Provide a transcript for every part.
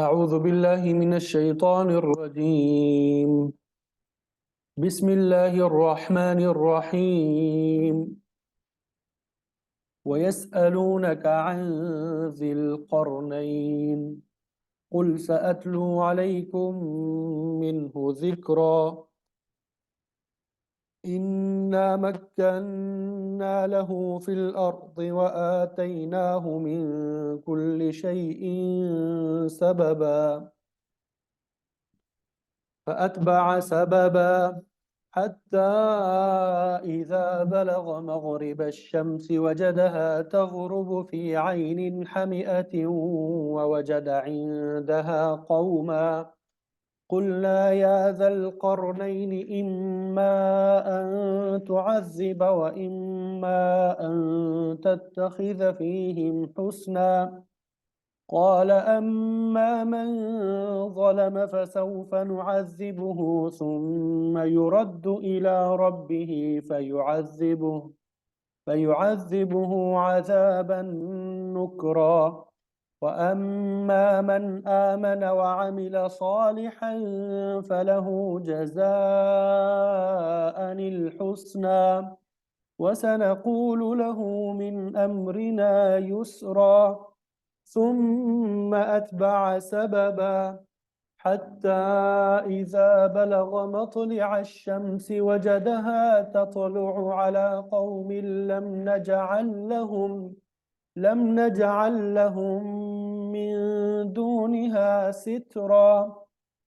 أعوذ بالله من الشيطان الرجيم. بسم الله الرحمن الرحيم. ويسألونك عن ذي القرنين قل سأتلو عليكم منه ذكرا. إنا مكنا له في الأرض وآتيناه من كل شيء سببا فأتبع سببا حتى إذا بلغ مغرب الشمس وجدها تغرب في عين حمئة ووجد عندها قوما قلنا يا ذا القرنين إما أن تعذب وإما أن تتخذ فيهم حسنا. قال أما من ظلم فسوف نعذبه ثم يرد إلى ربه فيعذبه عذابا نكرا. وأما من آمن وعمل صالحا فله جزاء الحسنى وسنقول له من أمرنا يسرا. ثم أتبع سببا حتى إذا بلغ مطلع الشمس وجدها تطلع على قوم لم نجعل لهم من دونها سترا.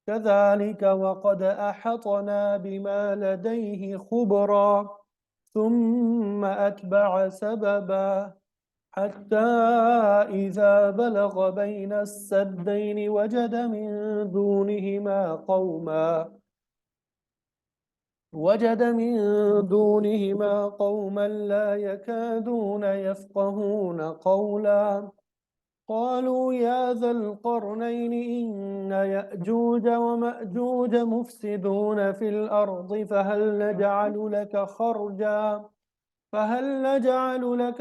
كذلك وقد أحطنا بما لديه خبرا. ثم أتبع سببا حتى إذا بلغ بين السدين وجد من دونهما قوما لا يكادون يفقهون قولا. قالوا يا ذا القرنين إن يأجوج ومأجوج مفسدون في الأرض فهل نجعل لك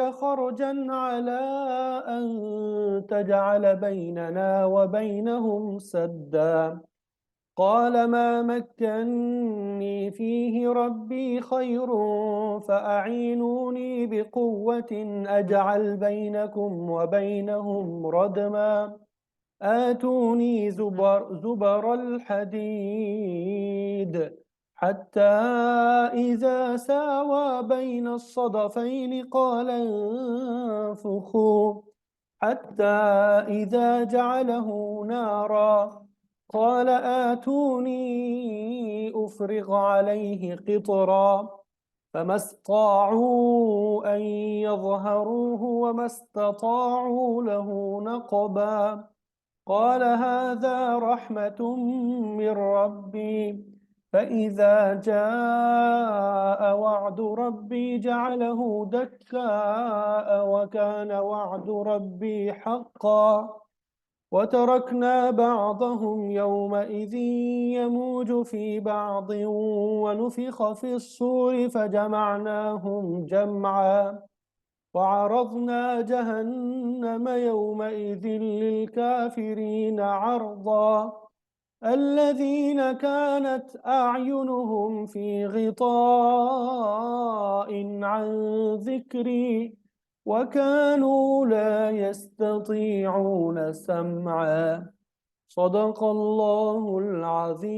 خرجا على أن تجعل بيننا وبينهم سدا. قال ما مكني فيه ربي خير فأعينوني بقوة أجعل بينكم وبينهم ردما. آتوني زبر الحديد حتى إذا ساوى بين الصدفين قال انفخوا حتى إذا جعله نارا قال آتوني أفرغ عليه قطرا. فما استطاعوا أن يظهروه وما استطاعوا له نقبا. قال هذا رحمة من ربي فإذا جاء وعد ربي جعله دكاء وكان وعد ربي حقا. وتركنا بعضهم يومئذ يموج في بعض ونفخ في الصور فجمعناهم جمعا. وعرضنا جهنم يومئذ للكافرين عرضا. الذين كانت أعينهم في غطاء عن ذكري وكانوا لا يستطيعون سمعا. صدق الله العظيم.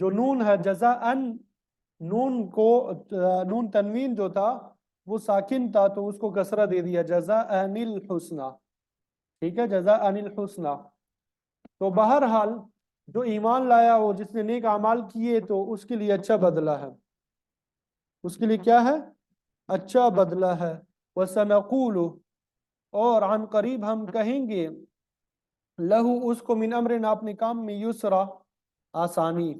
جو نون ہے جزاءن، نون کو نون تنوین جو تھا وہ ساکن تھا تو اس کو کسرہ دے دیا، جزاءن الحسنہ، ٹھیک ہے، جزاءن الحسنہ۔ تو بہرحال جو ایمان لایا اور جس نے نیک اعمال کیے تو اس کے لیے اچھا بدلہ ہے، اس کے لیے کیا ہے؟ اچھا بدلہ ہے۔ وَسَنَقُولُ، اور عن قریب ہم کہیں گے، لہو اس کو، من امرنا اپنے کام میں، یسرا آسانی،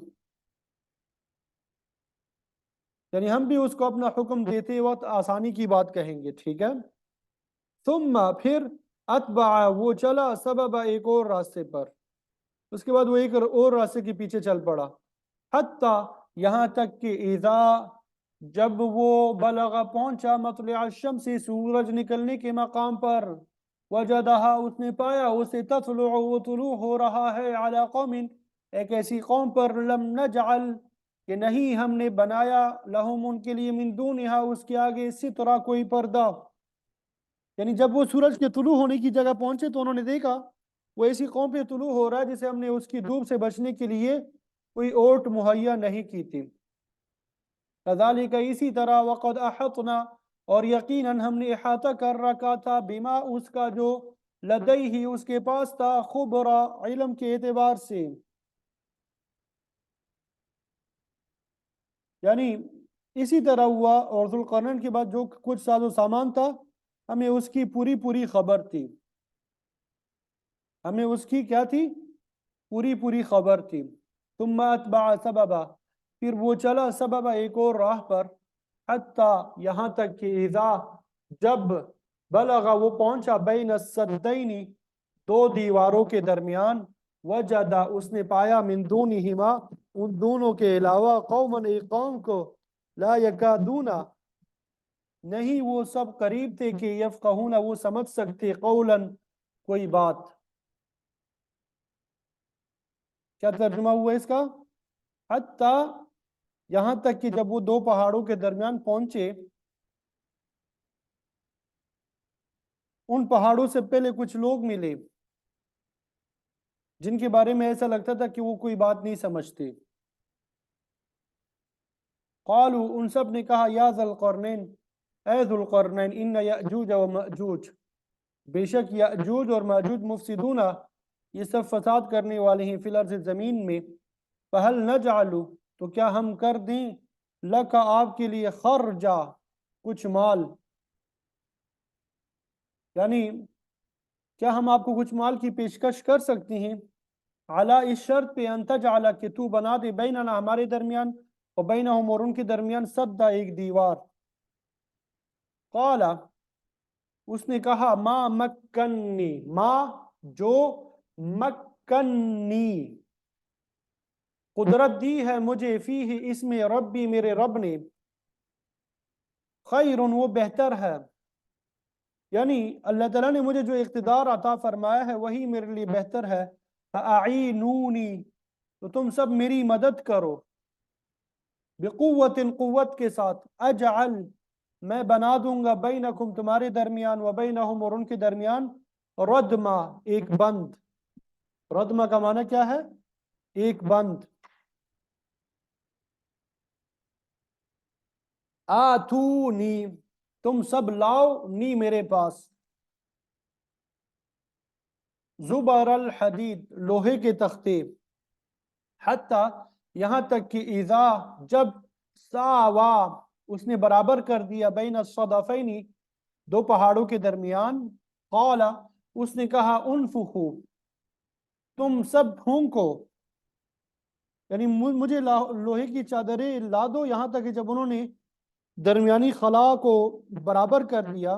یعنی ہم بھی اس کو اپنا حکم دیتے وقت آسانی کی بات کہیں گے، ٹھیک ہے۔ ثم پھر اتبع وہ چلا، سبب ایک اور راستے پر، اس کے بعد وہ ایک اور راستے کے پیچھے چل پڑا، حتی یہاں تک کہ اذا جب وہ بلغ پہنچا، مطلع الشمس سورج نکلنے کے مقام پر، وجدہا اس نے پایا اسے، تطلع وہ طلوع ہو رہا ہے، علی قوم ایک ایسی قوم پر، لم نجعل کہ نہیں ہم نے بنایا، لہم ان کے لیے، من دونہا اس کے آگے، سترہ کوئی پردہ، یعنی جب وہ سورج کے طلوع ہونے کی جگہ پہنچے تو انہوں نے دیکھا وہ ایسی قوم پہ طلوع ہو رہا ہے جسے ہم نے اس کی دھوپ سے بچنے کے لیے کوئی اوٹ مہیا نہیں کی تھی۔ کذالک اسی طرح، وقد احطنا اور یقیناً ہم نے احاطہ کر رکھا تھا، بما اس کا جو، لدیہ اس کے پاس تھا، خبرا علم کے اعتبار سے، یعنی اسی طرح ہوا، اور ذوالقرنین کے بعد جو کچھ ساز و سامان تھا ہمیں اس کی پوری پوری خبر تھی، ہمیں اس کی کیا تھی؟ پوری پوری خبر تھی۔ ثم اتبع سببا پھر وہ چلا، سببا ایک اور راہ پر، حتی یہاں تک کہ اذا جب بلغا وہ پہنچا، بین السدین دو دیواروں کے درمیان، وجدا اس نے پایا، من دونہما ان دونوں کے علاوہ، قوما ایک قوم کو، لا یکادون نہیں وہ سب قریب تھے کہ، یفقہون وہ سمجھ سکتے، قولا کوئی بات۔ کیا ترجمہ ہوا اس کا؟ حتی یہاں تک کہ جب وہ دو پہاڑوں کے درمیان پہنچے، ان پہاڑوں سے پہلے کچھ لوگ ملے جن کے بارے میں ایسا لگتا تھا کہ وہ کوئی بات نہیں سمجھتے۔ قالوا ان سب نے کہا، یا ذا القرنین اے ذو القرنین، ان یأجوج و مأجوج بے شک یأجوج اور مأجوج، مفسدون یہ سب فساد کرنے والے ہیں، فی الارض زمین میں، فہل نجعل تو کیا ہم کر دیں، لکا آپ کے لیے، خرجا کچھ مال، یعنی کیا ہم آپ کو کچھ مال کی پیشکش کر سکتے ہیں، علی اس شرط پہ، ان تجعل کہ تو بنا دے، بیننا ہمارے درمیان، اور بینہم اور ان کے درمیان، سدا ایک دیوار۔ قال اس نے کہا، ما مکنی ما جو، مکنی قدرت دی ہے مجھے، فیہ اس میں، ربی میرے رب نے، خیر وہ بہتر ہے، یعنی اللہ تعالیٰ نے مجھے جو اقتدار عطا فرمایا ہے وہی میرے لیے بہتر ہے، فاعینونی تو تم سب میری مدد کرو، بقوت قوت کے ساتھ، اجعل میں بنا دوں گا، بینکم تمہارے درمیان، و بینہم اور ان کے درمیان، ردما ایک بند، ردما کا معنی کیا ہے؟ ایک بند۔ آتونی تم سب لاؤ، نی میرے پاس، زبر الحدید لوہے کے تختے، حتی یہاں تک کہ اذا جب، ساوا اس نے برابر کر دیا، بین الصدفین دو پہاڑوں کے درمیان، قال اس نے کہا، انفخو تم سب پھونکو، یعنی مجھے لوہے کی چادریں لا دو، یہاں تک کہ جب انہوں نے درمیانی خلا کو برابر کر دیا،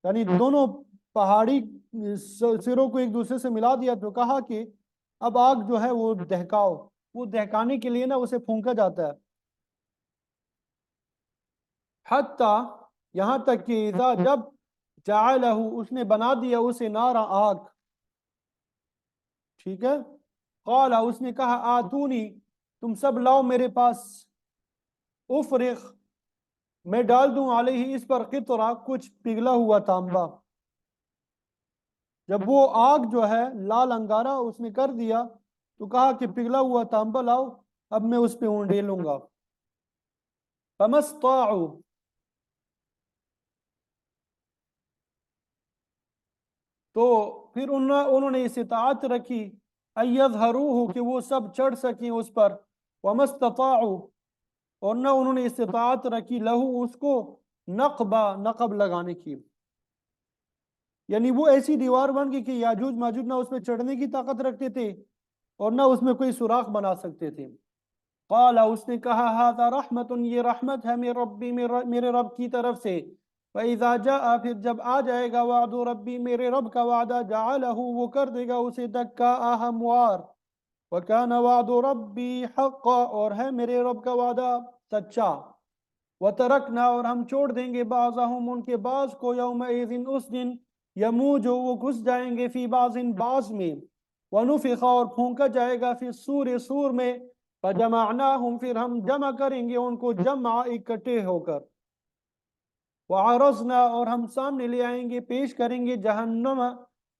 یعنی دونوں پہاڑی سروں کو ایک دوسرے سے ملا دیا، تو کہا کہ اب آگ جو ہے وہ دہکاؤ، وہ دہکانے کے لیے نا اسے پھونکا جاتا ہے، حتی یہاں تک کہ اذا جب، جعلہ اس نے بنا دیا اسے، نارا آگ، ٹھیک ہے، قال اس نے کہا، آتونی تم سب لاؤ میرے پاس، افرغ میں ڈال دوں، علیہ اس پر، قطرہ کچھ پگھلا ہوا تانبا، جب وہ آگ جو ہے لال انگارہ اس نے کر دیا تو کہا کہ پگھلا ہوا تانبا لاؤ، اب میں اس پہ اونڈیلوں گا۔ فَمَسْطَاعُوا، تو پھر انہوں نے استطاعت رکھی اَيَظْهَرُوهُ، کہ وہ سب چڑھ سکیں اس پر، وَمَسْتَطَاعُوا، اور نہ انہوں نے استطاعت رکھی لہو اس کو نقبہ، نقب لگانے کی، یعنی وہ ایسی دیوار بن گئی کہ یاجوج ماجوج نہ اس پہ چڑھنے کی طاقت رکھتے تھے اور نہ اس میں کوئی سوراخ بنا سکتے تھے۔ قال، اس نے کہا ھذا رحمت، یہ رحمت ہے میرے رب کی طرف سے۔ فَإِذَا جَاءَ، پھر جب آ جائے گا وعد ربی، میرے رب کا وعدہ، جعلہ، وہ کر دے گا اسے دکا ہموار۔ وَكَانَ وَعْدُ رَبِّي حَقًّا، اور ہے میرے رب کا وعدہ سچا۔ وَتَرَكْنَا، اور ہم چھوڑ دیں گے بعضهم، ان کے بعض کو، یومئذ، اس دن، یموج، وہ گھس جائیں گے، فی بعض، بعض میں، وَنُفِخَ، اور پھونکا جائے گا، فی الصور، سور میں، فَجَمَعْنَاهُمْ، پھر ہم جمع کریں گے ان کو جمع، اکٹھے ہو کر، وَعَرَضْنَا، اور ہم سامنے لے آئیں گے، پیش کریں گے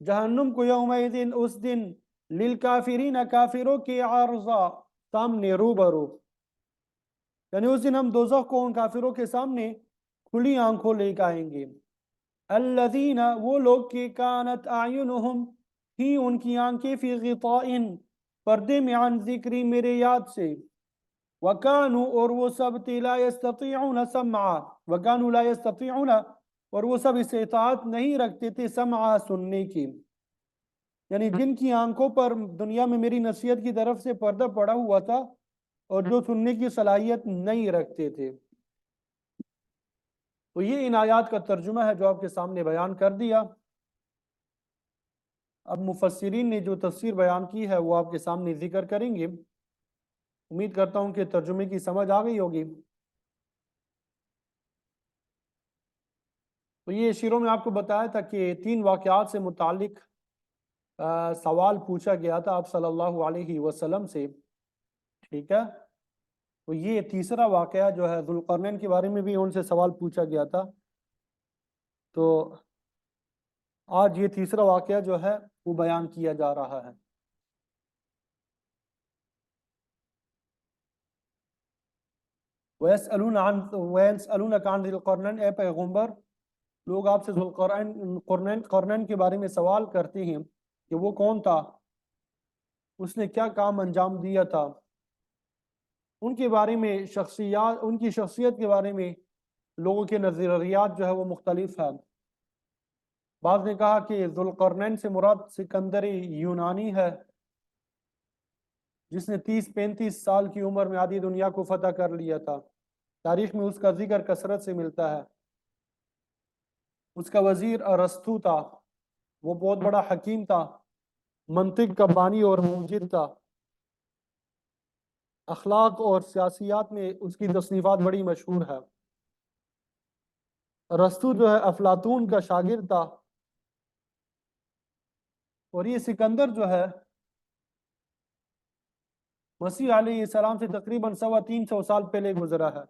جہنم کو، یومئذ، اس دن، للکافرین، کافروں کے، عرضا، سامنے، روبرو، یعنی اس دن ہم دوزخ کو ان کافروں کے سامنے کھلی آنکھوں لے کے آئیں گے۔ الذین، وہ لوگ کہ کانت اعینہم، ہی ان کی آنکھیں، فی غطاء، پردے میں، عن ذکری، میرے یاد سے، وکانوا، اور وہ سب تھے، لا یستطیعون سمعا، وکانوا لا یستطیعون، اور وہ سب استطاعت نہیں رکھتے تھے، سمعا، سننے کی، یعنی جن کی آنکھوں پر دنیا میں میری نصیحت کی طرف سے پردہ پڑا ہوا تھا اور جو سننے کی صلاحیت نہیں رکھتے تھے۔ تو یہ ان آیات کا ترجمہ ہے جو آپ کے سامنے بیان کر دیا۔ اب مفسرین نے جو تفسیر بیان کی ہے وہ آپ کے سامنے ذکر کریں گے۔ امید کرتا ہوں کہ ترجمے کی سمجھ آ گئی ہوگی۔ تو یہ شروع میں آپ کو بتایا تھا کہ 3 واقعات سے متعلق سوال پوچھا گیا تھا آپ صلی اللہ علیہ وسلم سے، ٹھیک ہے؟ تو یہ تیسرا واقعہ جو ہے ذوالقرنین کے بارے میں بھی ان سے سوال پوچھا گیا تھا، تو آج یہ تیسرا واقعہ جو ہے وہ بیان کیا جا رہا ہے۔ وَيَسْأَلُونَكَ عَنْ ذِي الْقَرْنَيْنِ، اے پیغمبر، لوگ آپ سے ذوالقرنین کے بارے میں سوال کرتے ہیں کہ وہ کون تھا، اس نے کیا کام انجام دیا تھا، ان کے بارے میں ان کی شخصیت کے بارے میں لوگوں کے نظریات جو ہے وہ مختلف ہے۔ بعض نے کہا کہ ذوالقرنین سے مراد سکندر یونانی ہے، جس نے 30-35 سال کی عمر میں آدھی دنیا کو فتح کر لیا تھا۔ تاریخ میں اس کا ذکر کثرت سے ملتا ہے۔ اس کا وزیر ارسطو تھا، وہ بہت بڑا حکیم تھا، منطق کا بانی اور موجد تھا۔ اخلاق اور سیاسیات میں اس کی تصنیفات بڑی مشہور ہے۔ ارسطو جو ہے افلاطون کا شاگرد تھا، اور یہ سکندر جو ہے مسیح علیہ السلام سے تقریباً 350 سال پہلے گزرا ہے۔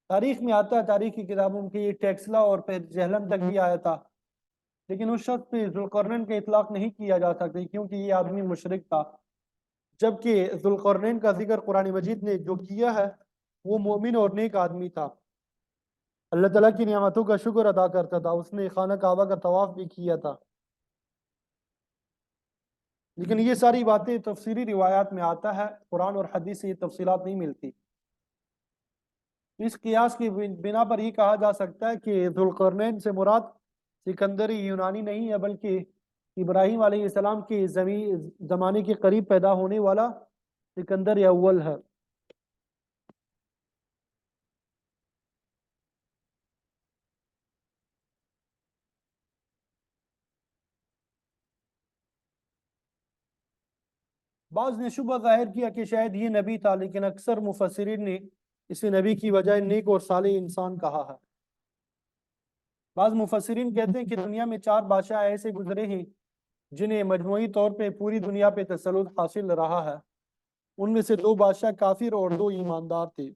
تاریخ میں آتا ہے، تاریخ کی کتابوں میں، کہ یہ ٹیکسلا اور جہلم تک بھی آیا تھا، لیکن اس شخص پہ ذوالقرنین کا اطلاق نہیں کیا جا سکتا کیونکہ یہ آدمی مشرک تھا، جبکہ ذوالقرنین کا ذکر قرآن مجید نے جو کیا ہے وہ مومن اور نیک آدمی تھا، اللہ تعالیٰ کی نعمتوں کا شکر ادا کرتا تھا، اس نے خانہ کعبہ کا طواف بھی کیا تھا۔ لیکن یہ ساری باتیں تفسیری روایات میں آتا ہے، قرآن اور حدیث سے یہ تفصیلات نہیں ملتی۔ اس قیاس کی بنا پر یہ کہا جا سکتا ہے کہ ذوالقرنین سے مراد سکندر یونانی نہیں ہے، بلکہ ابراہیم علیہ السلام کے زمانے کے قریب پیدا ہونے والا سکندر اول ہے۔ بعض نے شبہ ظاہر کیا کہ شاید یہ نبی تھا، لیکن اکثر مفسرین نے اسے نبی کی بجائے نیک اور صالح انسان کہا ہے۔ بعض مفسرین کہتے ہیں کہ دنیا میں 4 بادشاہ ایسے گزرے ہیں جنہیں مجموعی طور پہ پوری دنیا پہ تسلط حاصل رہا ہے، ان میں سے 2 بادشاہ کافر اور 2 ایماندار تھے۔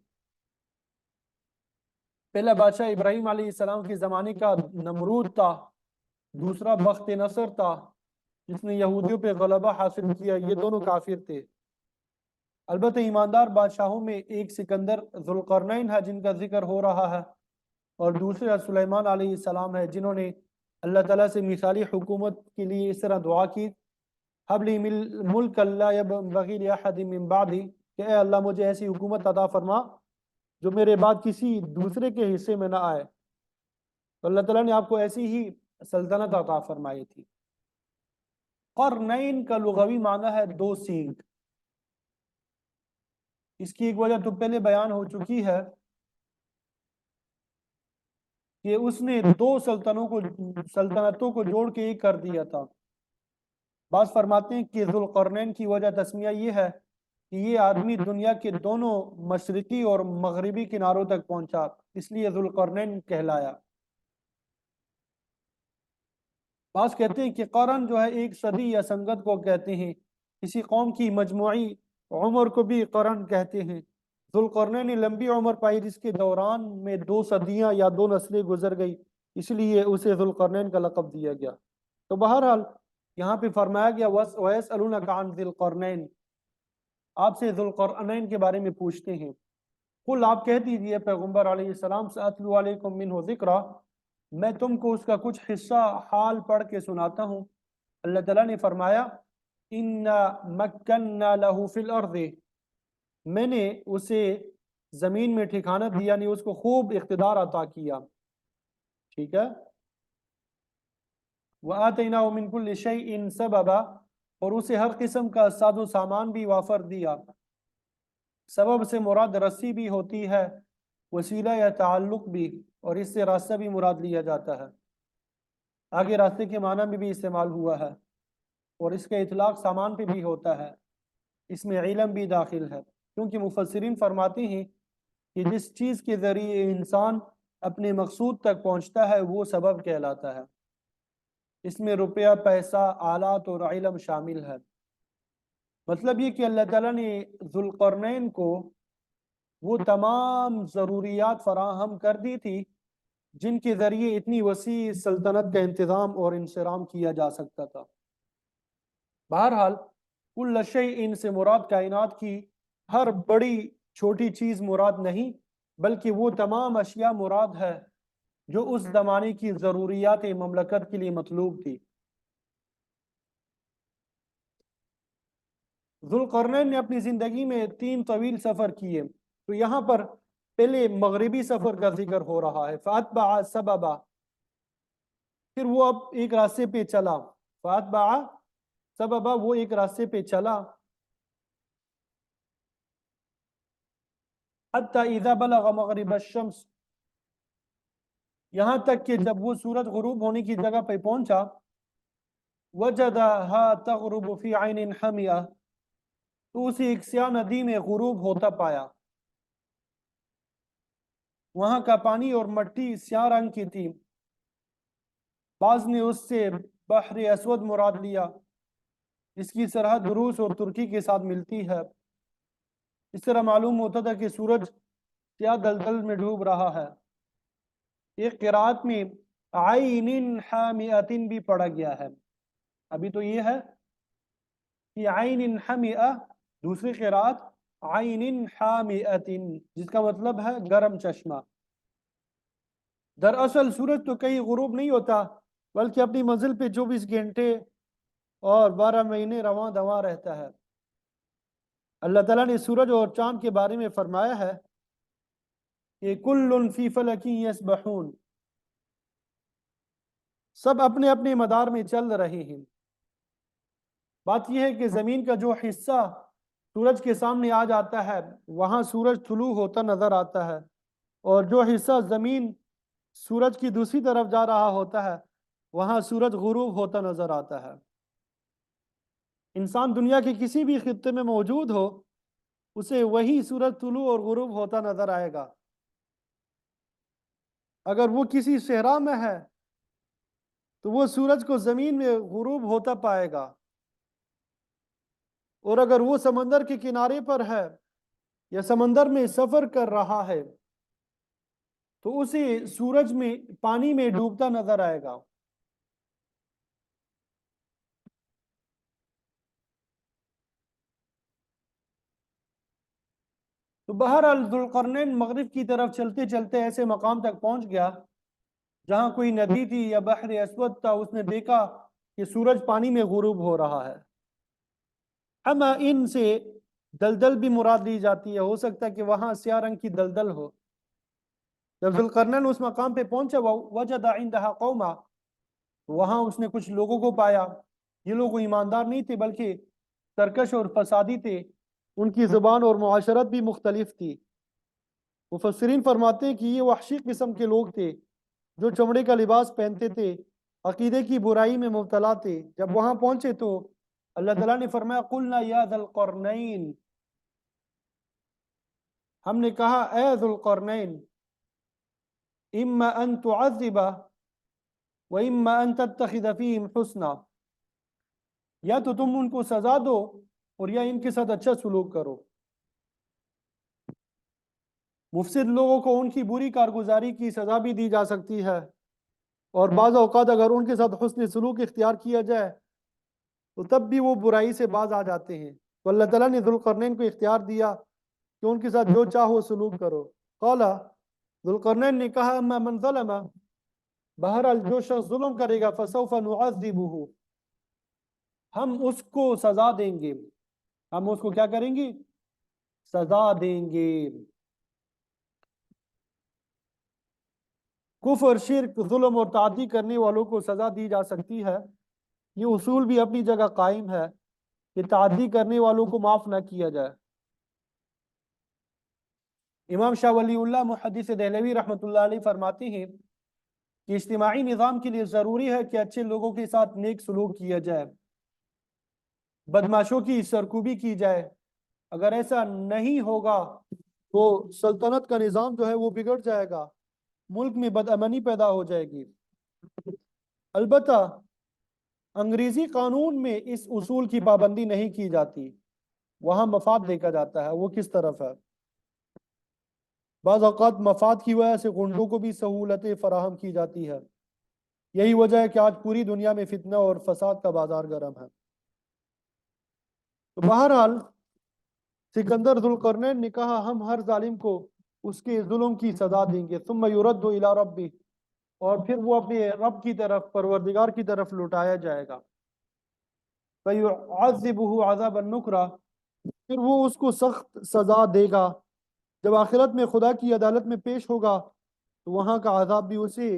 پہلا بادشاہ ابراہیم علیہ السلام کے زمانے کا نمرود تھا، دوسرا بخت نصر تھا، جس نے یہودیوں پہ غلبہ حاصل کیا، یہ دونوں کافر تھے۔ البتہ ایماندار بادشاہوں میں ایک سکندر ذوالقرنین ہے جن کا ذکر ہو رہا ہے، اور دوسرے سلیمان علیہ السلام ہے جنہوں نے اللہ تعالیٰ سے مثالی حکومت کے لیے اس طرح دعا کی، حب لی ملک لا ينبغی لأحد من بعدی، کہ اے اللہ مجھے ایسی حکومت عطا فرما جو میرے بعد کسی دوسرے کے حصے میں نہ آئے۔ تو اللہ تعالیٰ نے آپ کو ایسی ہی سلطنت عطا فرمائی تھی۔ قرنین کا لغوی معنی ہے دو سینگ۔ اس کی ایک وجہ تو پہلے بیان ہو چکی ہے کہ اس نے دو سلطنتوں کو جوڑ کے ایک کر دیا تھا۔ بعض فرماتے ہیں کہ ذوالقرنین کی وجہ تسمیہ یہ ہے کہ یہ آدمی دنیا کے دونوں مشرقی اور مغربی کناروں تک پہنچا، اس لیے ذوالقرنین کہلایا۔ بعض کہتے ہیں کہ قرن جو ہے ایک صدی یا سنگت کو کہتے ہیں، کسی قوم کی مجموعی عمر کو بھی قرن کہتے ہیں۔ ذوالقرنین نے لمبی عمر پائی جس کے دوران میں 2 صدیاں یا 2 نسلیں گزر گئی، اس لیے اسے ذوالقرنین کا لقب دیا گیا۔ تو بہرحال یہاں پہ فرمایا گیا وَيَسْأَلُونَكَ عَنْ ذِي الْقَرْنَيْنِ، آپ سے ذوالقرنین کے بارے میں پوچھتے ہیں۔ قل، آپ کہہ دیجئے پیغمبر علیہ السلام سے، أَتْلُو عَلَيْكُم مِّنْهُ ذِكْرًا، میں تم کو اس کا کچھ حصہ حال پڑھ کے سناتا ہوں۔ اللہ تعالیٰ نے فرمایا إِنَّا مَكَّنَّا لَهُ فِي الْأَرْضِ، میں نے اسے زمین میں ٹھکانہ دیا، یعنی اس کو خوب اقتدار عطا کیا، ٹھیک ہے۔ وَآتَيْنَاهُ مِن كُلِّ شَيْءٍ سَبَبًا، اور اسے ہر قسم کا ساز و سامان بھی وافر دیا۔ سبب سے مراد رسی بھی ہوتی ہے، وسیلہ یا تعلق بھی، اور اس سے راستہ بھی مراد لیا جاتا ہے۔ آگے راستے کے معنی میں بھی استعمال ہوا ہے، اور اس کا اطلاق سامان پہ بھی ہوتا ہے، اس میں علم بھی داخل ہے، کیونکہ مفسرین فرماتے ہیں کہ جس چیز کے ذریعے انسان اپنے مقصود تک پہنچتا ہے وہ سبب کہلاتا ہے۔ اس میں روپیہ، پیسہ، آلات اور علم شامل ہے۔ مطلب یہ کہ اللہ تعالیٰ نے ذوالقرنین کو وہ تمام ضروریات فراہم کر دی تھی جن کے ذریعے اتنی وسیع سلطنت کا انتظام اور انصرام کیا جا سکتا تھا۔ بہرحال کل شیء سے مراد کائنات کی ہر بڑی چھوٹی چیز مراد نہیں، بلکہ وہ تمام اشیاء مراد ہے جو اس زمانے کی ضروریات مملکت کے لیے مطلوب تھی۔ ذوالقرنین نے اپنی زندگی میں 3 طویل سفر کیے، تو یہاں پر پہلے مغربی سفر کا ذکر ہو رہا ہے، فَأَتْبَعَ سَبَبًا، پھر وہ اب ایک راستے پہ چلا، فَأَتْبَعَ سَبَبًا، وہ ایک راستے پہ چلا، حَتَّى إِذَا بَلَغَ مَغْرِبَ الشَّمْسِ، یہاں تک کہ جب وہ سورج غروب ہونے کی جگہ پہ پہنچا، وَجَدَهَا تَغْرُبُ فِي عَيْنٍ حَمِئَةٍ، تو اسے ایک سیاہ ندی میں غروب ہوتا پایا۔ وہاں کا پانی اور مٹی سیاہ رنگ کی تھی۔ بعض نے اس سے بحر اسود مراد لیا، اس کی سرحد روس اور ترکی کے ساتھ ملتی ہے۔ اس طرح معلوم ہوتا تھا کہ سورج سیاہ دلدل میں ڈوب رہا ہے۔ ایک قرات میں عین حامئۃ بھی پڑھا گیا ہے، ابھی تو یہ ہے کہ عین حامئہ، دوسری قرات عین حامئۃ، جس کا مطلب ہے گرم چشمہ۔ دراصل سورج تو کہیں غروب نہیں ہوتا، بلکہ اپنی منزل پہ 24 گھنٹے اور 12 مہینے رواں دواں رہتا ہے۔ اللہ تعالیٰ نے سورج اور چاند کے بارے میں فرمایا ہے کہ کل فی فلک یسبحون، سب اپنے اپنے مدار میں چل رہے ہیں۔ بات یہ ہے کہ زمین کا جو حصہ سورج کے سامنے آ جاتا ہے وہاں سورج طلوع ہوتا نظر آتا ہے، اور جو حصہ زمین سورج کی دوسری طرف جا رہا ہوتا ہے وہاں سورج غروب ہوتا نظر آتا ہے۔ انسان دنیا کے کسی بھی خطے میں موجود ہو، اسے وہی سورج طلوع اور غروب ہوتا نظر آئے گا۔ اگر وہ کسی صحرا میں ہے تو وہ سورج کو زمین میں غروب ہوتا پائے گا، اور اگر وہ سمندر کے کنارے پر ہے یا سمندر میں سفر کر رہا ہے تو اسے سورج میں پانی میں ڈوبتا نظر آئے گا۔ تو بہرحال ذوالقرنین مغرب کی طرف چلتے چلتے ایسے مقام تک پہنچ گیا جہاں کوئی ندی تھی یا بحر اسود تھا. اس نے دیکھا کہ سورج پانی میں غروب ہو رہا ہے. اما ان سے دلدل بھی مراد لی جاتی ہے، ہو سکتا ہے کہ وہاں سیاہ رنگ کی دلدل ہو. جب ذوالقرنین اس مقام پہ پہنچا وجد عندها قوما، وہاں اس نے کچھ لوگوں کو پایا. یہ لوگ ایماندار نہیں تھے بلکہ سرکش اور فسادی تھے، ان کی زبان اور معاشرت بھی مختلف تھی. مفسرین فرماتے ہیں کہ یہ وحشی قسم کے لوگ تھے جو چمڑے کا لباس پہنتے تھے، عقیدے کی برائی میں مبتلا تھے. جب وہاں پہنچے تو اللہ تعالیٰ نے فرمایا قلنا یا ذا القرنین، ہم نے کہا اے ذوالقرنین، اما ان تعذب و اما ان تتخذ فیہم حسنا، یا تو تم ان کو سزا دو اور یا ان کے ساتھ اچھا سلوک کرو. مفسد لوگوں کو ان کی بری کارگزاری کی سزا بھی دی جا سکتی ہے، اور بعض اوقات اگر ان کے ساتھ حسن سلوک اختیار کیا جائے تو تب بھی وہ برائی سے باز آ جاتے ہیں. تو اللہ تعالیٰ نے ذوالقرنین کو اختیار دیا کہ ان کے ساتھ جو چاہو سلوک کرو. قال، ذوالقرنین نے کہا اما من ظلم، بہرحال جو شخص ظلم کرے گا فسوف نعذبہ، ہم اس کو سزا دیں گے. ہم اس کو کیا کریں گے؟ سزا دیں گے. کفر، شرک، ظلم اور تعدی کرنے والوں کو سزا دی جا سکتی ہے. یہ اصول بھی اپنی جگہ قائم ہے کہ تعدی کرنے والوں کو معاف نہ کیا جائے. امام شاہ ولی اللہ محدث دہلوی رحمۃ اللہ علیہ فرماتے ہیں کہ اجتماعی نظام کے لیے ضروری ہے کہ اچھے لوگوں کے ساتھ نیک سلوک کیا جائے، بدماشوں کی سرکوبی کی جائے. اگر ایسا نہیں ہوگا تو سلطنت کا نظام جو ہے وہ بگڑ جائے گا، ملک میں بدامنی پیدا ہو جائے گی. البتہ انگریزی قانون میں اس اصول کی پابندی نہیں کی جاتی، وہاں مفاد دیکھا جاتا ہے. وہ کس طرف ہے؟ بعض اوقات مفاد کی وجہ سے غنڈوں کو بھی سہولتیں فراہم کی جاتی ہے. یہی وجہ ہے کہ آج پوری دنیا میں فتنہ اور فساد کا بازار گرم ہے. تو بہرحال سکندر ذوالقرنین نے کہا ہم ہر ظالم کو اس کے ظلم کی سزا دیں گے. ثم یرد الی ربی، اور پھر وہ اپنے رب کی طرف، پروردگار کی طرف لوٹایا جائے گا. فیعذبہ عذابا نکرا، پھر وہ اس کو سخت سزا دے گا. جب آخرت میں خدا کی عدالت میں پیش ہوگا تو وہاں کا عذاب بھی اسے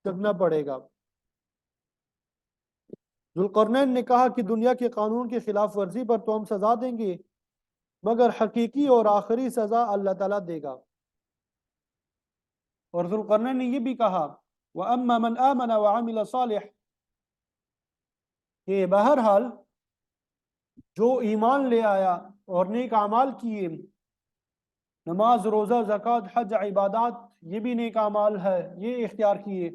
چکنا پڑے گا. ذوالقرنین نے کہا کہ دنیا کے قانون کے خلاف ورزی پر تو ہم سزا دیں گے، مگر حقیقی اور آخری سزا اللہ تعالیٰ دے گا. اور ذوالقرنین نے یہ بھی کہا وَأَمَّا مَنْ آمَنَ وَعَمِلَ صَالِحًا، کہ بہرحال جو ایمان لے آیا اور نیک اعمال کیے، نماز، روزہ، زکوٰۃ، حج، عبادات، یہ بھی نیک اعمال ہے، یہ اختیار کیے،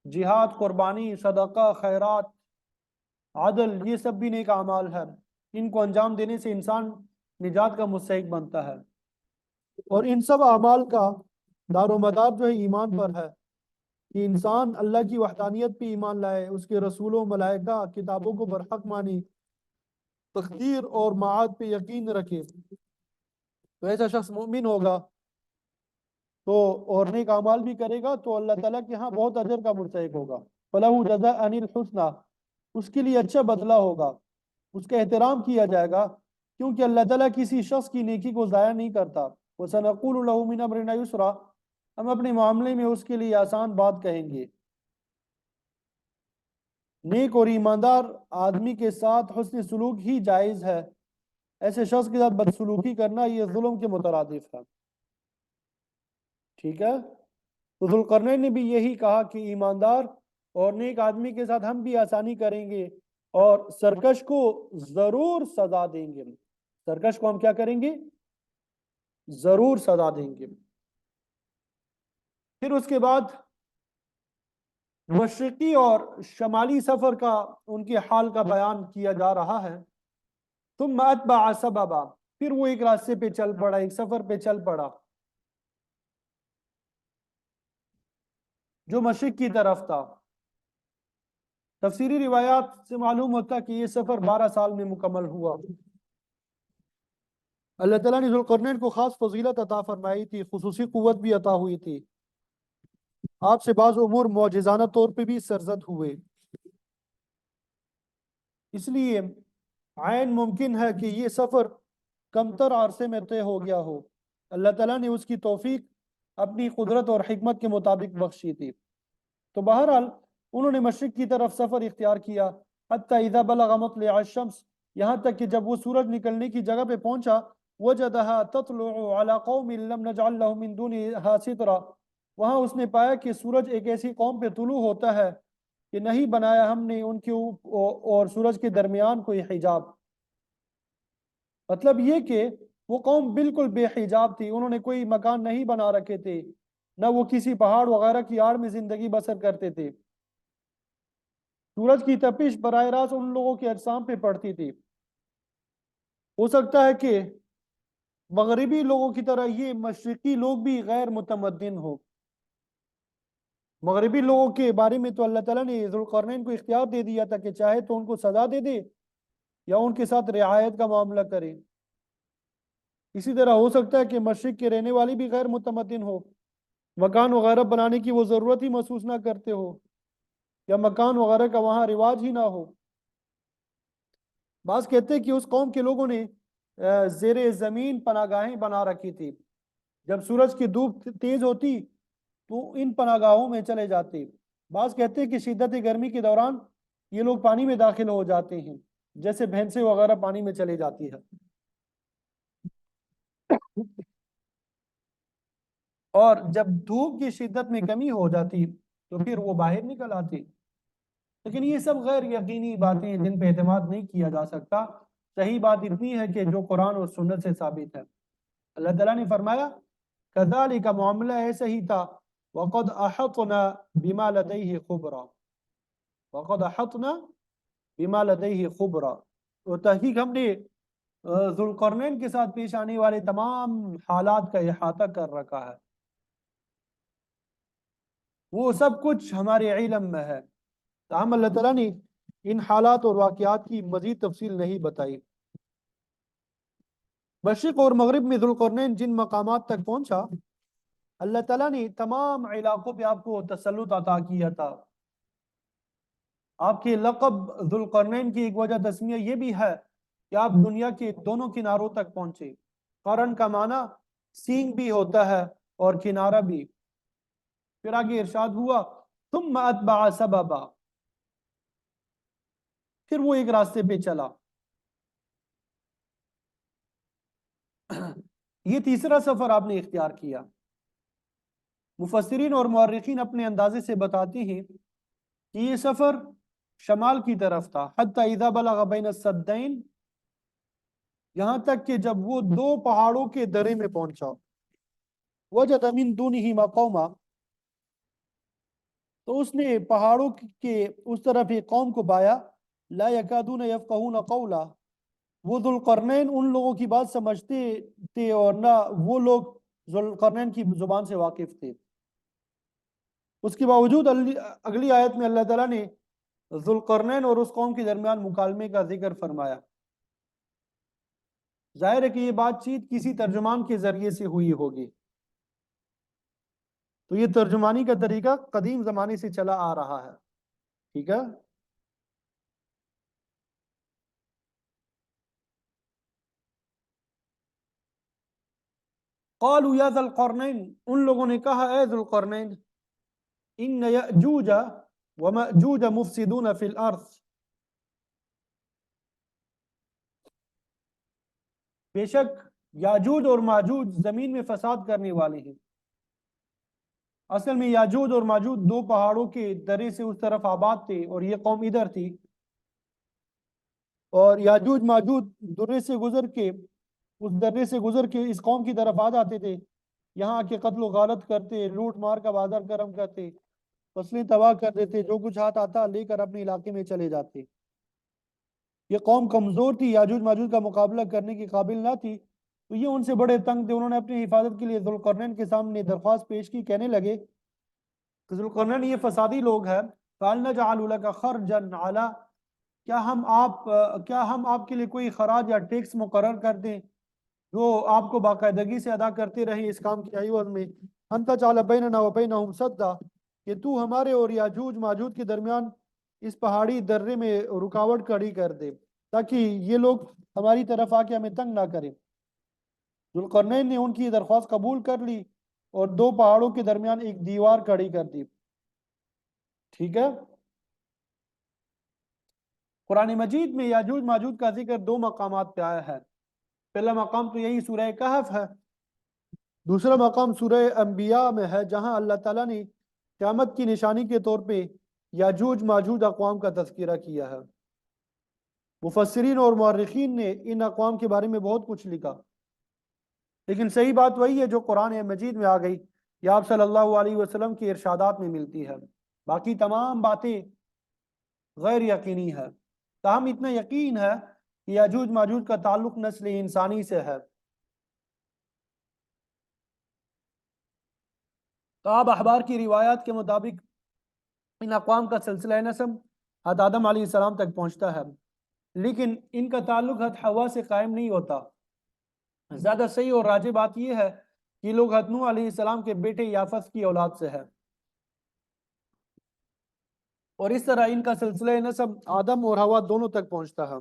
جہاد، قربانی، صدقہ، خیرات، عدل، یہ سب بھی نیک اعمال ہے. ان کو انجام دینے سے انسان نجات کا مستحق بنتا ہے. اور ان سب اعمال کا دار و مدار جو ہے ایمان پر ہے، کہ انسان اللہ کی وحدانیت پہ ایمان لائے، اس کے رسولوں، ملائکہ، کتابوں کو برحق مانی، تقدیر اور معاد پہ یقین رکھے، تو ایسا شخص مومن ہوگا تو اور نیک اعمال بھی کرے گا تو اللہ تعالیٰ کے ہاں بہت اجر کا مستحق ہوگا. فَلَهُ جَزَاءً الْحُسْنَى، اس کے لیے اچھا بدلہ ہوگا، اس کا احترام کیا جائے گا، کیونکہ اللہ تعالیٰ کسی شخص کی نیکی کو ضائع نہیں کرتا. وَسَنَقُولُ لَهُ مِنْ أَمْرِنَا يُسْرًا، ہم اپنے معاملے میں اس کے لیے آسان بات کہیں گے. نیک اور ایماندار آدمی کے ساتھ حسن سلوک ہی جائز ہے، ایسے شخص کے ساتھ بدسلوکی کرنا یہ ظلم کے مترادف ہے. ٹھیک ہے. تو ذوالقرنین نے بھی یہی کہا کہ ایماندار اور نیک آدمی کے ساتھ ہم بھی آسانی کریں گے اور سرکش کو ضرور سزا دیں گے. سرکش کو ہم کیا کریں گے؟ ضرور سزا دیں گے. پھر اس کے بعد مشرقی اور شمالی سفر کا، ان کے حال کا بیان کیا جا رہا ہے. ثم اتبع سببا، پھر وہ ایک راستے پہ چل پڑا، ایک سفر پہ چل پڑا جو مشرق کی طرف تھا. تفسیری روایات سے معلوم ہوتا کہ یہ سفر 12 سال میں مکمل ہوا. اللہ تعالیٰ نے ذوالقرنین کو خاص فضیلت عطا فرمائی تھی، خصوصی قوت بھی عطا ہوئی تھی، آپ سے بعض امور معجزانہ طور پہ بھی سرزد ہوئے، اس لیے عین ممکن ہے کہ یہ سفر کم تر عرصے میں طے ہو گیا ہو، اللہ تعالیٰ نے اس کی توفیق اپنی قدرت اور حکمت کے مطابق بخشی تھی۔ تو بہرحال انہوں نے مشرق کی طرف سفر اختیار کیا، حتی اذا بلغ مطلع الشمس، یہاں تک کہ جب وہ سورج نکلنے کی جگہ پہ پہنچا، وجدها تطلع على قوم لم نجعل لهم من دونها سترا، وہاں اس نے پایا کہ سورج ایک ایسی قوم پہ طلوع ہوتا ہے کہ نہیں بنایا ہم نے ان کے اور سورج کے درمیان کوئی حجاب، مطلب یہ کہ وہ قوم بالکل بے حجاب تھی، انہوں نے کوئی مکان نہیں بنا رکھے تھے، نہ وہ کسی پہاڑ وغیرہ کی آڑ میں زندگی بسر کرتے تھے، سورج کی تپش براہ راست ان لوگوں کے اجسام پہ پڑتی تھی، ہو سکتا ہے کہ مغربی لوگوں کی طرح یہ مشرقی لوگ بھی غیر متمدن ہو، مغربی لوگوں کے بارے میں تو اللہ تعالیٰ نے ذوالقرنین کو اختیار دے دیا تھا کہ چاہے تو ان کو سزا دے دے یا ان کے ساتھ رعایت کا معاملہ کرے، اسی طرح ہو سکتا ہے کہ مشرق کے رہنے والی بھی غیر متمدن ہو، مکان وغیرہ بنانے کی وہ ضرورت ہی محسوس نہ کرتے ہو، یا مکان وغیرہ کا وہاں رواج ہی نہ ہو۔ بعض کہتے ہیں کہ اس قوم کے لوگوں نے زیر زمین پناہ گاہیں بنا رکھی تھی، جب سورج کی دھوپ تیز ہوتی تو ان پناہ گاہوں میں چلے جاتے، بعض کہتے ہیں کہ شدت گرمی کے دوران یہ لوگ پانی میں داخل ہو جاتے ہیں، جیسے بھینسیں وغیرہ پانی میں چلے جاتی ہے، اور جب دھوپ کی شدت میں کمی ہو جاتی تو پھر وہ باہر نکل آتی، لیکن یہ سب غیر یقینی باتیں ہیں جن پہ اعتماد نہیں کیا جا سکتا، صحیح بات اتنی ہے کہ جو قرآن اور سنت سے ثابت ہے۔ اللہ تعالیٰ نے فرمایا کذالک، معاملہ ایسا ہی تھا، وقد احطنا بما لدیہ خبرا، وقد احطنا بما لدیہ خبرا، اور تحقیق ہم نے ذوالقرنین کے ساتھ پیش آنے والے تمام حالات کا احاطہ کر رکھا ہے، وہ سب کچھ ہمارے علم میں ہے، تاہم اللہ تعالیٰ نے ان حالات اور واقعات کی مزید تفصیل نہیں بتائی۔ مشرق اور مغرب میں ذوالقرنین جن مقامات تک پہنچا، اللہ تعالیٰ نے تمام علاقوں پہ آپ کو تسلط عطا کیا تھا۔ آپ کے لقب ذوالقرنین کی ایک وجہ تسمیہ یہ بھی ہے کہ آپ دنیا کے دونوں کناروں تک پہنچے، قرن کا معنی سینگ بھی ہوتا ہے اور کنارہ بھی، پھر آگے ارشاد ہوا ثم اتبع سببا، پھر وہ ایک راستے پہ چلا۔ یہ تیسرا سفر آپ نے اختیار کیا۔ مفسرین اور مورخین اپنے اندازے سے بتاتے ہیں کہ یہ سفر شمال کی طرف تھا، حتی اذا بلغ بین السدین، یہاں تک کہ جب وہ دو پہاڑوں کے درے میں پہنچا، وجد من دونہما قوما، تو اس نے پہاڑوں کے اس طرف ایک قوم کو پایا، لا یکادون یفقہون قولا، وہ ذوالقرنین ان لوگوں کی بات سمجھتے تھے اور نہ وہ لوگ ذوالقرنین کی زبان سے واقف تھے۔ اس کے باوجود اگلی آیت میں اللہ تعالیٰ نے ذوالقرنین اور اس قوم کے درمیان مکالمے کا ذکر فرمایا، ظاہر ہے کہ یہ بات چیت کسی ترجمان کے ذریعے سے ہوئی ہوگی، تو یہ ترجمانی کا طریقہ قدیم زمانے سے چلا آ رہا ہے، ٹھیک ہے۔ قالوا یا ذا القرنین، ان لوگوں نے کہا اے ذوالقرنین، ان یأجوج ومأجوج مفسدون فی الارض، بے شک یاجوج اور ماجوج زمین میں فساد کرنے والے ہیں۔ اصل میں یاجوج اور ماجوج دو پہاڑوں کے درے سے اس طرف آباد تھے اور یہ قوم ادھر تھی، اور یاجوج ماجوج درے سے گزر کے اس درے سے گزر کے اس قوم کی طرف آ جاتے تھے، یہاں آ کے قتل و غارت کرتے، لوٹ مار کا بازار کرم کرتے، فصلیں تباہ کر دیتے، جو کچھ ہاتھ آتا لے کر اپنے علاقے میں چلے جاتے۔ یہ قوم کمزور تھی، یاجوج ماجوج کا مقابلہ کرنے کی قابل نہ تھی، تو یہ ان سے بڑے تنگ تھے، انہوں نے اپنی حفاظت کے لیے ذوالقرنین کے سامنے درخواست پیش کی، کہنے لگے کہ ذوالقرنین یہ فسادی لوگ ہیں، قال نجعل لك خرجا على، کیا ہم آپ کے لیے کوئی خراج یا ٹیکس مقرر کر دیں جو آپ کو باقاعدگی سے ادا کرتے رہے اس کام کی عوض میں، انت جعل بیننا و بینہم سدا، کہ تو ہمارے اور یاجوج ماجوج کے درمیان اس پہاڑی درے میں رکاوٹ کھڑی کر دے تاکہ یہ لوگ ہماری طرف آ کے ہمیں تنگ نہ کریں۔ ذوالقرنین نے ان کی درخواست قبول کر لی اور دو پہاڑوں کے درمیان ایک دیوار کھڑی کر دی۔ ٹھیک ہے، قرآن مجید میں یاجوج ماجوج کا ذکر دو مقامات پہ آیا ہے۔ پہلا مقام تو یہی سورہ کہف ہے، دوسرا مقام سورہ انبیاء میں ہے جہاں اللہ تعالیٰ نے قیامت کی نشانی کے طور پہ یاجوج ماجوج اقوام کا تذکرہ کیا ہے۔ مفسرین اور مورخین نے ان اقوام کے بارے میں بہت کچھ لکھا، لیکن صحیح بات وہی ہے جو قرآن مجید میں آ گئی یا آپ صلی اللہ علیہ وسلم کے ارشادات میں ملتی ہے، باقی تمام باتیں غیر یقینی ہے۔ تاہم اتنا یقین ہے کہ یاجوج ماجوج کا تعلق نسل انسانی سے ہے۔ کعب احبار کی روایات کے مطابق ان اقوام کا سلسلہ نسب حضرت آدم علیہ السلام تک پہنچتا ہے، لیکن ان کا تعلق حضرت حوا سے قائم نہیں ہوتا۔ زیادہ صحیح اور راجح بات یہ ہے کہ یہ لوگ حضرت نوح علیہ السلام کے بیٹے یافس کی اولاد سے ہے، اور اس طرح ان کا سلسلہ نسب آدم اور حوا دونوں تک پہنچتا ہے۔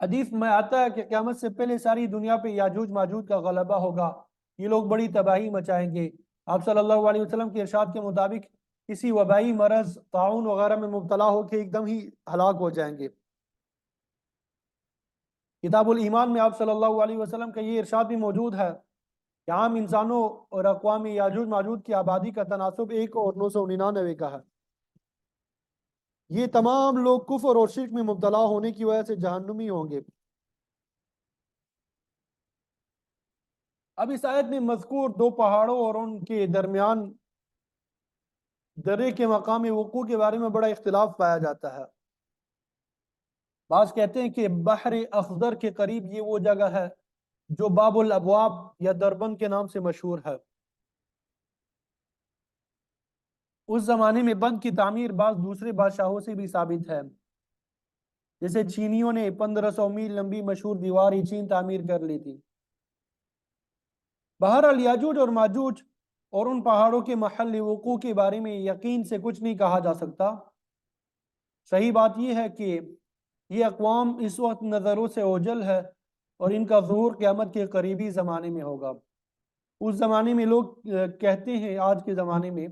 حدیث میں آتا ہے کہ قیامت سے پہلے ساری دنیا پہ یاجوج ماجوج کا غلبہ ہوگا، یہ لوگ بڑی تباہی مچائیں گے۔ آپ صلی اللہ علیہ وسلم کے ارشاد کے مطابق کسی وبائی مرض، طاعون وغیرہ میں مبتلا ہو کے ایک دم ہی ہلاک ہو جائیں گے۔ کتاب الایمان میں آپ صلی اللہ علیہ وسلم کا یہ ارشاد بھی موجود ہے کہ عام انسانوں اور اقوام یاجوج ماجوج کی آبادی کا تناسب 1 اور 999 کا ہے۔ یہ تمام لوگ کفر اور شرک میں مبتلا ہونے کی وجہ سے جہنمی ہوں گے۔ اب اس آیت میں مذکور دو پہاڑوں اور ان کے درمیان درے کے مقام وقوع کے بارے میں بڑا اختلاف پایا جاتا ہے۔ بعض کہتے ہیں کہ بحر اخضر کے قریب یہ وہ جگہ ہے جو باب الابواب یا دربند کے نام سے مشہور ہے۔ اس زمانے میں بند کی تعمیر بعض دوسرے بادشاہوں سے بھی ثابت ہے، جیسے چینیوں نے 1500 میل لمبی مشہور دیوار چین تعمیر کر لی تھی۔ بہرحال یاجوج اور ماجوج اور ان پہاڑوں کے محل وقوع کے بارے میں یقین سے کچھ نہیں کہا جا سکتا۔ صحیح بات یہ ہے کہ یہ اقوام اس وقت نظروں سے اوجھل ہے اور ان کا ظہور قیامت کے قریبی زمانے میں ہوگا۔ اس زمانے میں لوگ کہتے ہیں آج کے زمانے میں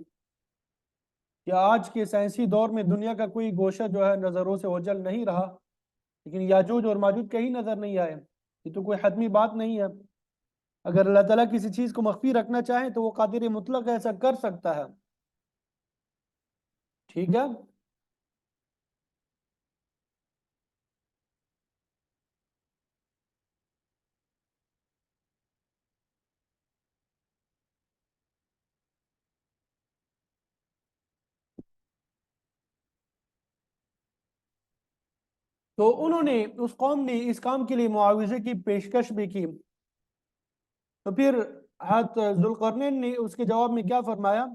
کہ آج کے سائنسی دور میں دنیا کا کوئی گوشہ جو ہے نظروں سے اوجھل نہیں رہا، لیکن یاجوج اور ماجوج کہیں نظر نہیں آئے۔ یہ تو کوئی حتمی بات نہیں ہے، اگر اللہ تعالیٰ کسی چیز کو مخفی رکھنا چاہے تو وہ قادر مطلق ایسا کر سکتا ہے۔ ٹھیک ہے، تو انہوں نے اس قوم نے اس کام کے لیے معاوضے کی پیشکش بھی کی، تو پھر حضرت ذوالقرنین نے اس کے جواب میں کیا فرمایا؟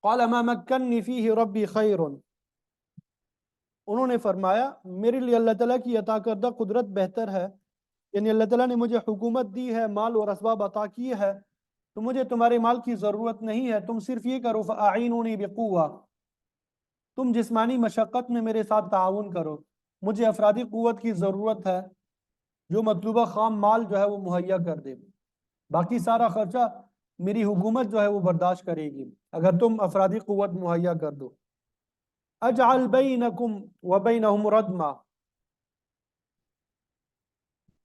قال ما مکنی فیہ ربی خیر، انہوں نے فرمایا میرے لیے اللہ تعالیٰ کی عطا کردہ قدرت بہتر ہے، یعنی اللہ تعالیٰ نے مجھے حکومت دی ہے، مال اور اسباب عطا کیے ہے، تو مجھے تمہارے مال کی ضرورت نہیں ہے، تم صرف یہ کرو فاعینونی بقوہ، تم جسمانی مشقت میں میرے ساتھ تعاون کرو، مجھے افرادی قوت کی ضرورت ہے جو مطلوبہ خام مال جو ہے وہ مہیا کر دے، باقی سارا خرچہ میری حکومت جو ہے وہ برداشت کرے گی اگر تم افرادی قوت مہیا کر دو۔ اجعل بینکم وبینہم ردما،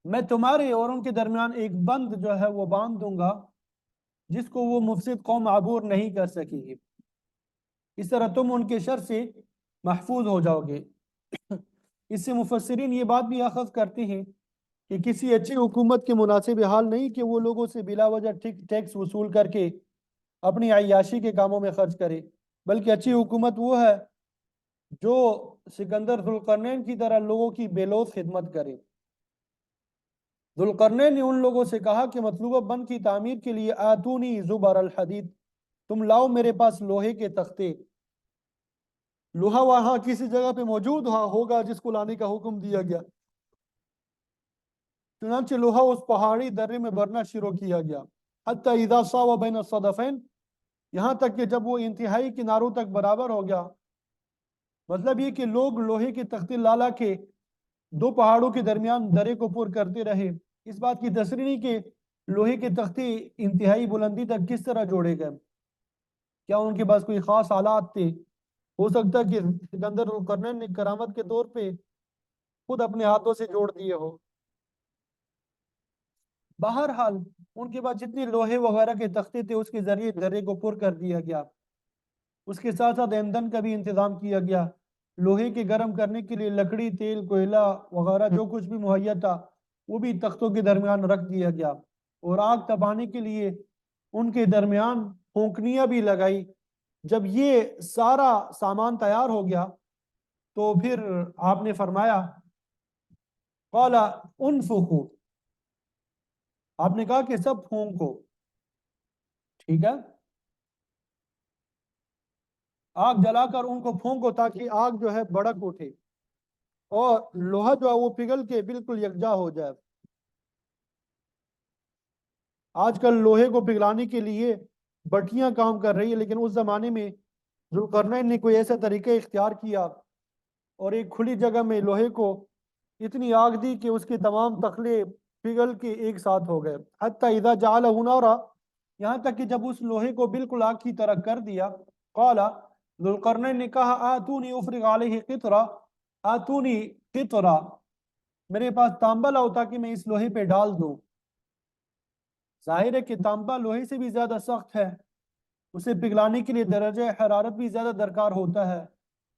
میں تمہارے اور ان کے درمیان ایک بند جو ہے وہ باندھ دوں گا جس کو وہ مفسد قوم عبور نہیں کر سکے گی، اس طرح تم ان کے شر سے محفوظ ہو جاؤ گے۔ اس سے مفسرین یہ بات بھی اخذ کرتے ہیں کہ کسی اچھی حکومت کے مناسب حال نہیں کہ وہ لوگوں سے بلا وجہ ٹیکس وصول کر کے اپنی عیاشی کے کاموں میں خرچ کرے، بلکہ اچھی حکومت وہ ہے جو سکندر ذوالقرنین کی طرح لوگوں کی بے لوث خدمت کرے۔ ذوالقرنین نے ان لوگوں سے کہا کہ مطلوبہ بند کی تعمیر کے لیے آتونی زبر الحدید، تم لاؤ میرے پاس لوہے کے تختے۔ لوہا وہاں کسی جگہ پہ موجود ہوگا جس کو لانے کا حکم دیا گیا، چنانچہ لوہا اس پہاڑی درے میں بھرنا شروع کیا گیا، حتی اذا ساوى بین الصدفین، یہاں تک کہ جب وہ انتہائی کناروں تک برابر ہو گیا۔ مطلب یہ کہ لوگ لوہے کی تختی لالا کے دو پہاڑوں کے درمیان درے کو پر کرتے رہے۔ اس بات کی تصریح نہیں کہ لوہے کے تختی انتہائی بلندی تک کس طرح جوڑے گئے، کیا ان کے پاس کوئی خاص آلات تھے؟ ہو سکتا ہے کہ سکندر ذوالقرنین نے کرامت کے طور پہ خود اپنے ہاتھوں سے جوڑ دیے ہو۔ بہرحال ان کے پاس جتنے لوہے وغیرہ کے تختے تھے اس کے ذریعے درے کو پر کر دیا گیا۔ اس کے ساتھ ساتھ ایندھن کا بھی انتظام کیا گیا، لوہے کے گرم کرنے کے لیے لکڑی، تیل، کوئلہ وغیرہ جو کچھ بھی مہیا تھا وہ بھی تختوں کے درمیان رکھ دیا گیا، اور آگ تپانے کے لیے ان کے درمیان پھونکنیاں بھی لگائی۔ جب یہ سارا سامان تیار ہو گیا تو پھر آپ نے فرمایا قال انفخوا، آپ نے کہا کہ سب پھونکو، ٹھیک ہے، آگ جلا کر ان کو پھونکو تاکہ آگ جو ہے بڑک اٹھے اور لوہا جو ہے وہ پگھل کے بالکل یکجا ہو جائے۔ آج کل لوہے کو پگھلانے کے لیے بٹیاں کام کر رہی ہے، لیکن اس زمانے میں ذوالقرنین نے کوئی ایسا طریقہ اختیار کیا اور ایک کھلی جگہ میں لوہے کو اتنی آگ دی کہ اس کے تمام تخلے پگھل کے ایک ساتھ ہو گئے، حتی اذا جعلہ نارا، یہاں تک کہ جب اس لوہے کو بالکل آگ کی طرح کر دیا، قال، ذوالقرنین نے کہا آتونی افرغ علیہ قطرہ، آتونی قطرہ، میرے پاس تانبا لاؤ تاکہ میں اس لوہے پہ ڈال دوں۔ ظاہر ہے کہ تانبا لوہے سے بھی زیادہ سخت ہے، اسے پگھلانے کے لیے درجہ حرارت بھی زیادہ درکار ہوتا ہے۔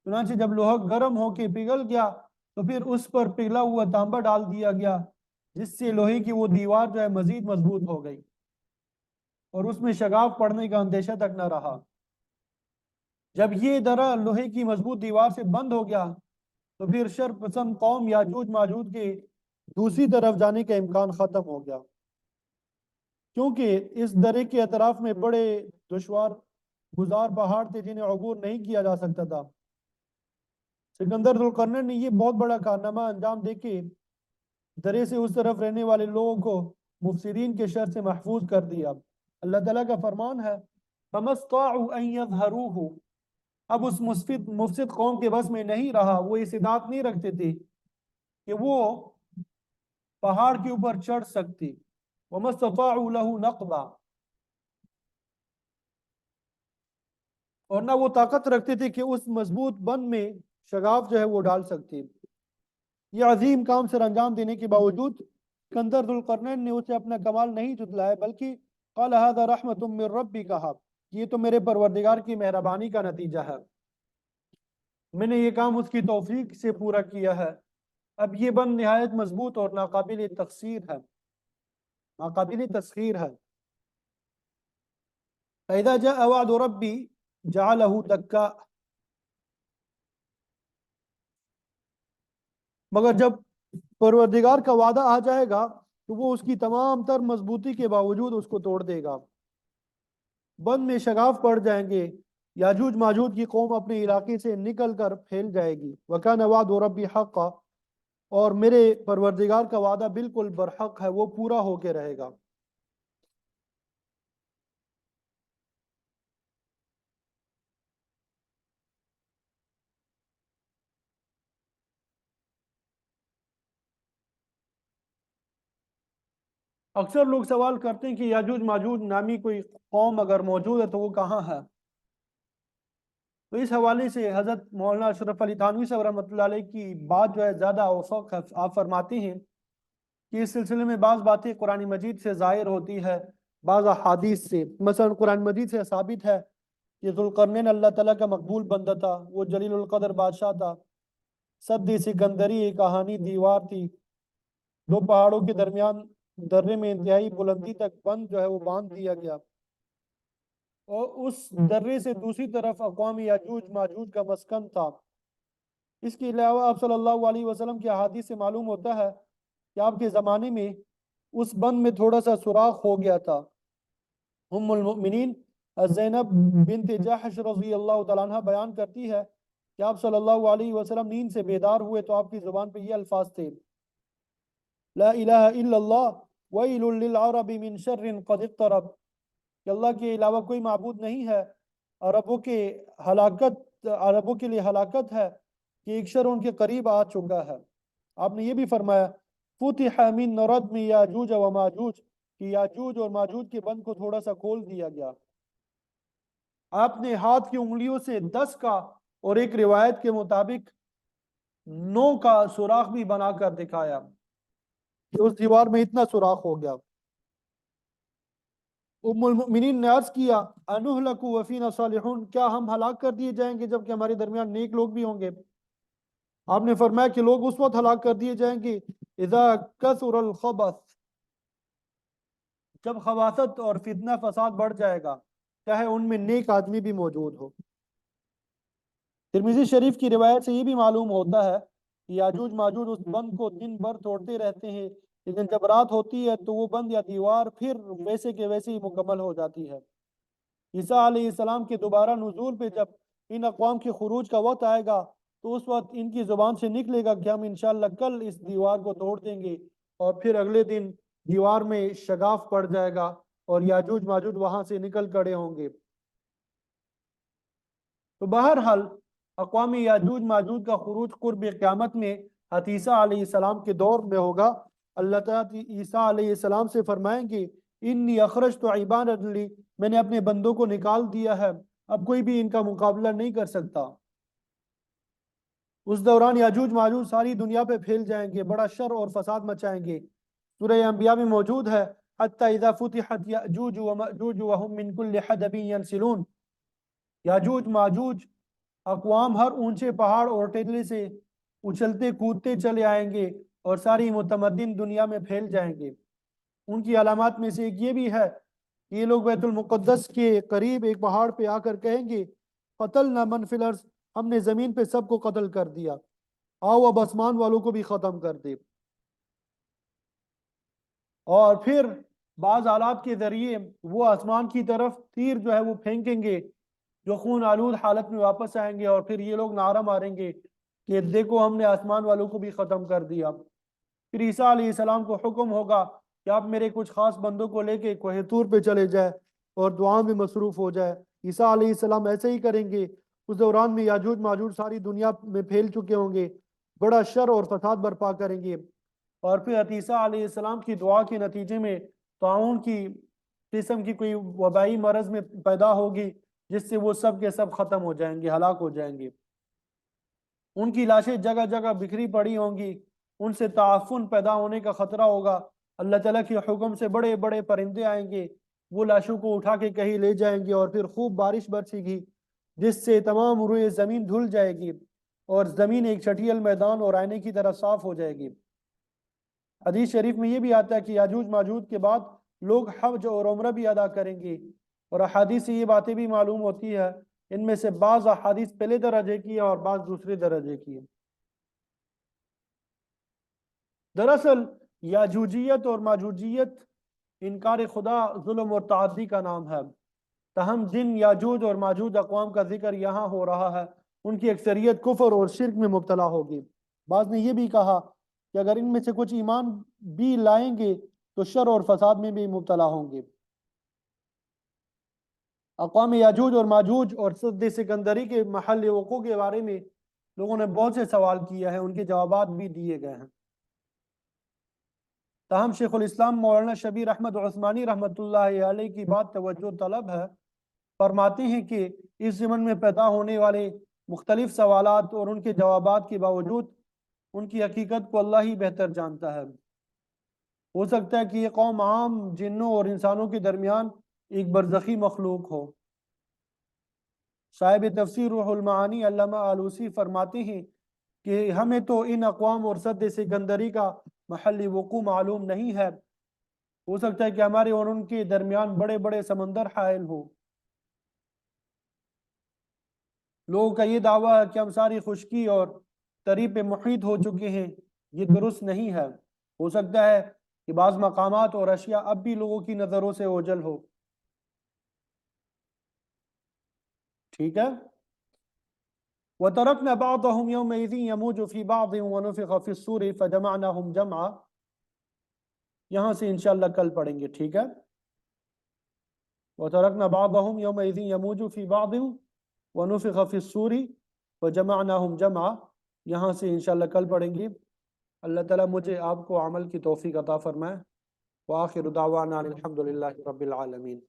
چنانچہ جب لوہا گرم ہو کے پگھل گیا تو پھر اس پر پگھلا ہوا تانبا ڈال دیا گیا، جس سے لوہے کی وہ دیوار جو ہے مزید مضبوط ہو گئی اور اس میں شگاف پڑنے کا اندیشہ تک نہ رہا۔ جب یہ درہ لوہے کی مضبوط دیوار سے بند ہو گیا تو پھر شر پسند قوم یاجوج ماجوج کے دوسری طرف جانے کا امکان ختم ہو گیا، کیونکہ اس درے کے اطراف میں بڑے دشوار گزار پہاڑ تھے جنہیں عبور نہیں کیا جا سکتا تھا۔ سکندر ذوالقرنین نے یہ بہت بڑا کارنامہ انجام دے کے درے سے اس طرف رہنے والے لوگوں کو مفسرین کے شر سے محفوظ کر دیا۔ اللہ تعالیٰ کا فرمان ہے فَمَا اسْطَاعُوا أَن يَظْهَرُوهُ، اب اس مفسد قوم کے بس میں نہیں رہا، وہ استطاعت نہیں رکھتے تھے کہ وہ پہاڑ کے اوپر چڑھ سکتے، وَمَا اسْتَطَاعُوا لَهُ نَقْبًا، اور نہ وہ طاقت رکھتے تھے کہ اس مضبوط بند میں شگاف جو ہے وہ ڈال سکتے۔ یہ عظیم کام سر انجام دینے کے باوجود سکندر ذوالقرنین نے اسے اپنا کمال نہیں جتلایا، بلکہ قال هذا رحمت من ربی، کہا یہ تو میرے پروردگار کی مہربانی کا نتیجہ ہے، میں نے یہ کام اس کی توفیق سے پورا کیا ہے۔ اب یہ بند نہایت مضبوط اور ناقابل تکسیر ہے، ناقابل تسخیر ہے۔ فَإِذَا جَاءَ وَعْدُ رَبِّي جَعَلَهُ دَكَّاءَ، مگر جب پروردگار کا وعدہ آ جائے گا تو وہ اس کی تمام تر مضبوطی کے باوجود اس کو توڑ دے گا، بند میں شگاف پڑ جائیں گے، یاجوج ماجوج کی قوم اپنے علاقے سے نکل کر پھیل جائے گی۔ وَكَانَ وَعْدُ رَبِّي حَقًّا، اور میرے پروردگار کا وعدہ بالکل برحق ہے، وہ پورا ہو کے رہے گا۔ اکثر لوگ سوال کرتے ہیں کہ یاجوج ماجوج نامی کوئی قوم اگر موجود ہے تو وہ کہاں ہے؟ تو اس حوالے سے حضرت مولانا اشرف علی تھانوی صاحب رحمۃ اللہ علیہ کی بات جو ہے زیادہ اوفق ہے۔ آپ فرماتے ہیں کہ اس سلسلے میں بعض باتیں قرآن مجید سے ظاہر ہوتی ہے، بعض احادیث سے۔ مثلا قرآن مجید سے ثابت ہے کہ ذوالقرنین اللہ تعالیٰ کا مقبول بندہ تھا، وہ جلیل القدر بادشاہ تھا۔ سد سکندری ایک کہانی دیوار تھی، دو پہاڑوں کے درمیان درے میں انتہائی بلندی تک بند جو ہے وہ باندھ دیا گیا، اور اس درے سے دوسری طرف اقوام یاجوج ماجوج کا مسکن تھا۔ اس کے علاوہ آپ صلی اللہ علیہ وسلم کی احادیث سے معلوم ہوتا ہے کہ آپ کے زمانے میں اس بند میں تھوڑا سا سوراخ ہو گیا تھا۔ ام المؤمنین زینب بنت جحش رضی اللہ تعالیٰ عنہ بیان کرتی ہے کہ آپ صلی اللہ علیہ وسلم نیند سے بیدار ہوئے تو آپ کی زبان پہ یہ الفاظ تھے لا الہ الا اللہ ویل للعرب من شر قد اقترب، کہ اللہ کے علاوہ کوئی معبود نہیں ہے، عربوں کے لیے ہلاکت ہے کہ ایک شر ان کے قریب آ چکا ہے۔ آپ نے یہ بھی فرمایا فتح من ردم یاجوج و ماجوج، کہ یاجوج اور ماجوج کے بند کو تھوڑا سا کھول دیا گیا۔ آپ نے ہاتھ کی انگلیوں سے 10 کا اور ایک روایت کے مطابق 9 کا سوراخ بھی بنا کر دکھایا کہ اس دیوار میں اتنا سوراخ ہو گیا۔ ام المؤمنین نے عرض کیا انہلک وفینا صالحون، کیا ہم ہلاک کر دیے جائیں گے جبکہ ہمارے درمیان نیک لوگ بھی ہوں گے؟ آپ نے فرمایا کہ لوگ اس وقت ہلاک کر دیے جائیں گے اذا کثر الخبث، جب خباثت اور فتنہ فساد بڑھ جائے گا، چاہے ان میں نیک آدمی بھی موجود ہو۔ ترمذی شریف کی روایت سے یہ بھی معلوم ہوتا ہے کہ یاجوج ماجوج اس بند کو دن بھر توڑتے رہتے ہیں، لیکن جب رات ہوتی ہے تو وہ بند یا دیوار پھر ویسے کے ویسے ہی مکمل ہو جاتی ہے۔ عیسیٰ علیہ السلام کے دوبارہ نزول پہ جب ان اقوام کے خروج کا وقت آئے گا تو اس وقت ان کی زبان سے نکلے گا کہ ہم انشاءاللہ کل اس دیوار کو توڑ دیں گے، اور پھر اگلے دن دیوار میں شگاف پڑ جائے گا اور یاجوج ماجوج وہاں سے نکل کڑے ہوں گے۔ تو بہرحال اقوام یاجوج ماجوج کا خروج قرب قیامت میں عیسیٰ علیہ السلام کے دور میں ہوگا۔ اللہ تعالیٰ عیسیٰ علیہ السلام سے فرمائیں گے انی اخرجت عبادا لی، میں نے اپنے بندوں کو نکال دیا ہے، اب کوئی بھی ان کا مقابلہ نہیں کر سکتا۔ اس دوران یاجوج ماجوج ساری دنیا پہ پھیل جائیں گے، بڑا شر اور فساد مچائیں گے۔ سورہ انبیاء میں موجود ہے حتی اذا فتحت یاجوج وماجوج وهم من کل حدب ینسلون، یاجوج ماجوج اقوام ہر اونچے پہاڑ اور ٹیلے سے اچھلتے کودتے چلے آئیں گے اور ساری متمدن دنیا میں پھیل جائیں گے۔ ان کی علامات میں سے ایک یہ بھی ہے کہ یہ لوگ بیت المقدس کے قریب ایک پہاڑ پہ آ کر کہیں گے قتلنا من فی الارض، ہم نے زمین پہ سب کو قتل کر دیا، آؤ اب آسمان والوں کو بھی ختم کر دے۔ اور پھر بعض آلات کے ذریعے وہ آسمان کی طرف تیر جو ہے وہ پھینکیں گے جو خون آلود حالت میں واپس آئیں گے، اور پھر یہ لوگ نعرہ ماریں گے کہ دیکھو ہم نے آسمان والوں کو بھی ختم کر دیا۔ پھر عیسیٰ علیہ السلام کو حکم ہوگا کہ آپ میرے کچھ خاص بندوں کو لے کے کوہ طور پہ چلے جائے اور دعا میں مصروف ہو جائے۔ عیسیٰ علیہ السلام ایسے ہی کریں گے۔ اس دوران میں یاجوج ماجوج ساری دنیا میں پھیل چکے ہوں گے، بڑا شر اور فساد برپا کریں گے، اور پھر عیسیٰ علیہ السلام کی دعا کے نتیجے میں طاعون کی قسم کی کوئی وبائی مرض میں پیدا ہوگی جس سے وہ سب کے سب ختم ہو جائیں گے، ہلاک ہو جائیں گے۔ ان کی لاشیں جگہ جگہ بکھری پڑی ہوں گی، ان سے تعفن پیدا ہونے کا خطرہ ہوگا۔ اللہ تعالیٰ کے حکم سے بڑے بڑے پرندے آئیں گے، وہ لاشوں کو اٹھا کے کہیں لے جائیں گے، اور پھر خوب بارش برسے گی جس سے تمام روئے زمین دھل جائے گی اور زمین ایک چٹیل میدان اور آئینے کی طرح صاف ہو جائے گی۔ حدیث شریف میں یہ بھی آتا ہے کہ یاجوج ماجوج کے بعد لوگ حج اور عمرہ بھی ادا کریں گے، اور احادیث سے یہ باتیں بھی معلوم ہوتی ہے۔ ان میں سے بعض احادیث پہلے درجے کی ہے اور بعض دوسرے درجے کی ہے۔ دراصل یاجوجیت اور ماجوجیت انکار خدا، ظلم اور تعدی کا نام ہے، تاہم جن یاجوج اور ماجوج اقوام کا ذکر یہاں ہو رہا ہے ان کی اکثریت کفر اور شرک میں مبتلا ہوگی۔ بعض نے یہ بھی کہا کہ اگر ان میں سے کچھ ایمان بھی لائیں گے تو شر اور فساد میں بھی مبتلا ہوں گے۔ اقوام یاجوج اور ماجوج اور سد سکندری کے محل وقوع کے بارے میں لوگوں نے بہت سے سوال کیا ہے، ان کے جوابات بھی دیے گئے ہیں۔ تاہم شیخ الاسلام مولانا شبیر احمد عثمانی رحمۃ اللہ علیہ کی بات توجہ طلب ہے۔ فرماتے ہیں کہ اس ضمن میں پیدا ہونے والے مختلف سوالات اور ان کے جوابات کے باوجود ان کی حقیقت کو اللہ ہی بہتر جانتا ہے۔ ہو سکتا ہے کہ یہ قوم عام جنوں اور انسانوں کے درمیان ایک برزخی مخلوق ہو۔ صاحب تفسیر روح المعانی علامہ آلوسی فرماتے ہیں کہ ہمیں تو ان اقوام اور سد سکندری کا محلی وقوع معلوم نہیں ہے، ہو سکتا ہے کہ ہمارے اور ان کے درمیان بڑے بڑے سمندر حائل ہوں۔ لوگوں کا یہ دعویٰ ہے کہ ہم ساری خشکی اور تری پہ محیط ہو چکے ہیں، یہ درست نہیں ہے۔ ہو سکتا ہے کہ بعض مقامات اور اشیاء اب بھی لوگوں کی نظروں سے اوجھل ہو۔ ٹھیک ہے۔ وَتَرَكْنَا بَعْضَهُمْ يَوْمَئِذٍ يَمُوجُ فِي بَعْضٍ وَنُفِخَ فِي الصُّورِ فَجَمَعْنَاهُمْ جَمْعًا، یہاں سے انشاءاللہ کل پڑھیں گے، ٹھیک ہے؟ وَتَرَكْنَا بَعْضَهُمْ يَوْمَئِذٍ يَمُوجُ فِي بَعْضٍ وَنُفِخَ فِي الصُّورِ وَجَمَعْنَاهُمْ جَمْعًا، یہاں سے انشاءاللہ کل پڑھیں گے۔ اللہ تعالیٰ مجھے آپ کو عمل کی توفیق عطا فرمائے۔ وآخر دعوانا الحمد للہ رب العالمین۔